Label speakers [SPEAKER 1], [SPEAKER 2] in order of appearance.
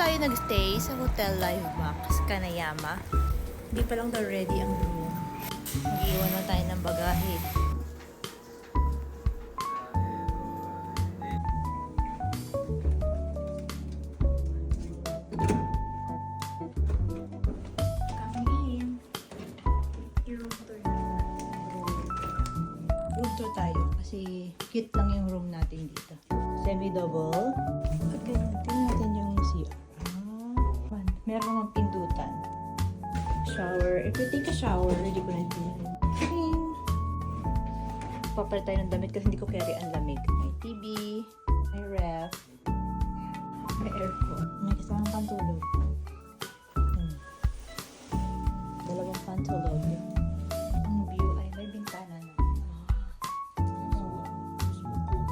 [SPEAKER 1] tayo nag-stay sa Hotel Livebox, Kanayama. Hindi pa lang daw ready ang room. Nag-iwan na tayo ng bagahe. Room tour tayo kasi cute lang yung room natin dito. Semi-double. At ganyan, tingnan natin yung CR. Meron namang pindutan. Shower. If you take a shower, ready ko na ito. Clean. Papalit tayo ng damit kasi hindi ko carry ang lamig. May TV, may ref, may aircon. May kasamang pantulog. Dalawang pantulog.